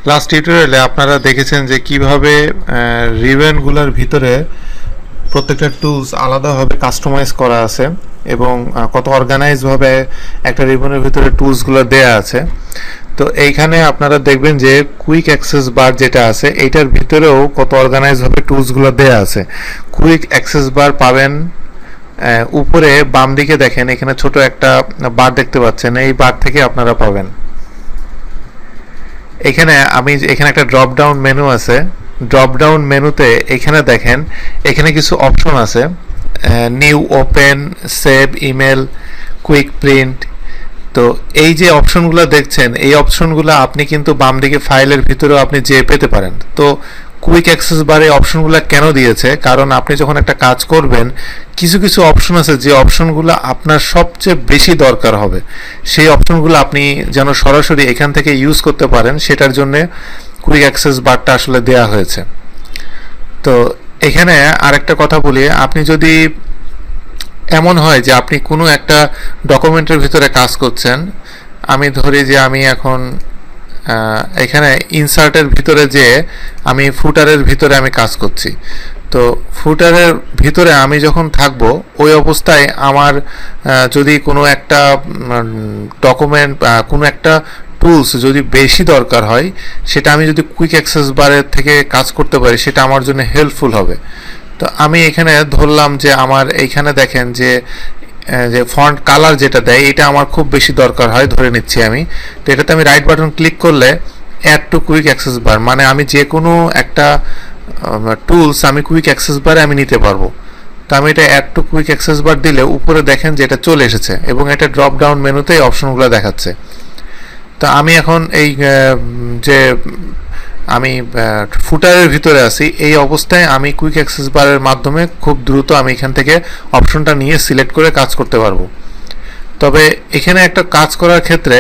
Last টিউটোরিয়ালে আপনারা দেখেছেন যে কিভাবে রিবনগুলোর ভিতরে প্রত্যেকটা টুলস আলাদাভাবে কাস্টমাইজ করা আছে এবং কত অর্গানাইজভাবে একটা রিবনের ভিতরে টুলসগুলো দেয়া আছে। তো এইখানে আপনারা দেখবেন যে কুইক অ্যাক্সেস বার যেটা আছে এইটার ভিতরেও কত অর্গানাইজভাবে টুলসগুলো দেয়া আছে। কুইক অ্যাক্সেস বার পাবেন উপরে বাম দিকে, দেখেন এখানে ছোট একটা বার দেখতে পাচ্ছেন, এই বার থেকে আপনারা পাবেন। এখানে একটা ড্রপ ডাউন মেনু আছে। ড্রপ ডাউন মেনুতে এখানে দেখেন এখানে কিছু অপশন আছে, new, open, save, email, quick print. তো এই যে অপশনগুলো দেখছেন এই অপশনগুলো আপনি কিন্তু বাম দিকে ফাইলের ভিতরেও আপনি যেয়ে পেতে পারেন। তো কুইক অ্যাক্সেস বারে অপশনগুলো কেন দিয়েছে, কারণ আপনি যখন একটা কাজ করবেন কিছু কিছু অপশন আছে যে অপশনগুলো আপনার সবচেয়ে বেশি দরকার হবে, সেই অপশনগুলো আপনি যেন সরাসরি এখান থেকে ইউজ করতে পারেন, সেটার জন্য কুইক অ্যাক্সেস বারটা আসলে দেয়া হয়েছে। তো এখানে আরেকটা কথা বলি, আপনি যদি এমন হয় যে আপনি কোনো একটা ডকুমেন্টের ভিতরে কাজ করছেন, আমি ধরি যে আমি এখন এখানে ইনসার্টের ভিতরে যে আমি ফুটারের ভিতরে আমি কাজ করছি। তো ফুটারের ভিতরে আমি যখন থাকব ওই অবস্থায় আমার যদি কোনো একটা ডকুমেন্ট কোনো একটা টুলস যদি বেশি দরকার হয়, সেটা আমি যদি কুইক অ্যাক্সেস বারের থেকে কাজ করতে পারি সেটা আমার জন্য হেল্পফুল হবে। তো আমি এখানে ধরলাম যে আমার এইখানে দেখেন যে ফন্ট কালার যেটা দেয় এটা আমার খুব বেশি দরকার হয়, ধরে নিচ্ছি আমি। তো এটাতে আমি রাইট বাটন ক্লিক করলে অ্যাড টু কুইক অ্যাক্সেস বার, মানে আমি যে কোনো একটা টুলস আমি কুইক অ্যাক্সেস বারে আমি নিতে পারবো। তো আমি এটা অ্যাড টু কুইক অ্যাক্সেস বার দিলে উপরে দেখেন যে এটা চলে এসেছে এবং এটা ড্রপ ডাউন মেনুতে এই অপশনগুলো দেখাচ্ছে। তো আমি এখন এই যে আমি ফুটারের ভিতরে আছি এই অবস্থায় আমি কুইক অ্যাক্সেস বারের মাধ্যমে খুব দ্রুত আমি এখান থেকে অপশনটা নিয়ে সিলেক্ট করে কাজ করতে পারবো। তবে এখানে একটা কাজ করার ক্ষেত্রে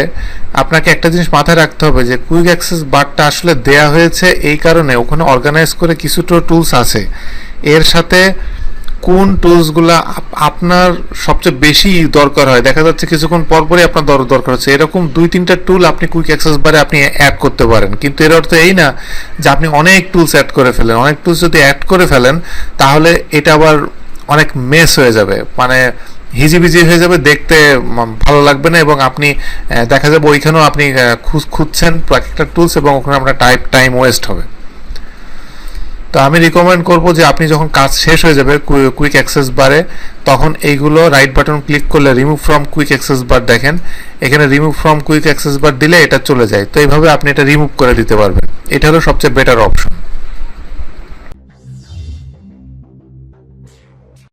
আপনাকে একটা জিনিস মাথায় রাখতে হবে যে কুইক অ্যাক্সেস বারটা আসলে দেয়া হয়েছে এই কারণে ওখানে অর্গানাইজ করে কিছুটা টুলস আছে, এর সাথে কোন টুলসগুলো আপনার সবচেয়ে বেশি দরকার হয়, দেখা যাচ্ছে কিছুক্ষণ পরপরই আপনার দরকার হচ্ছে, এরকম 2-3টা টুল আপনি কুইক অ্যাক্সেস বারে আপনি অ্যাড করতে পারেন। কিন্তু এর অর্থ এই না যে আপনি অনেক টুলস অ্যাড করে ফেলেন। অনেক টুলস যদি অ্যাড করে ফেলেন তাহলে এটা আবার অনেক মেস হয়ে যাবে, মানে হিজিবিজি হয়ে যাবে, দেখতে ভালো লাগবে না এবং আপনি দেখা যাবে ওইখানেও আপনি খুঁজছেন একটা টুলস এবং ওখানে আপনার টাইম ওয়েস্ট হবে। তো আমি রিকমেন্ড করব যে আপনি যখন কাজ শেষ হয়ে যাবে কুইক অ্যাক্সেস বারে তখন এইগুলো রাইট বাটন ক্লিক করলে রিমুভ ফ্রম কুইক অ্যাক্সেস বার, দেখেন এখানে রিমুভ ফ্রম কুইক অ্যাক্সেস বার দিলে এটা চলে যায়। তো এইভাবে আপনি এটা রিমুভ করে দিতে পারবেন, এটা হলো সবচেয়ে বেটার অপশন।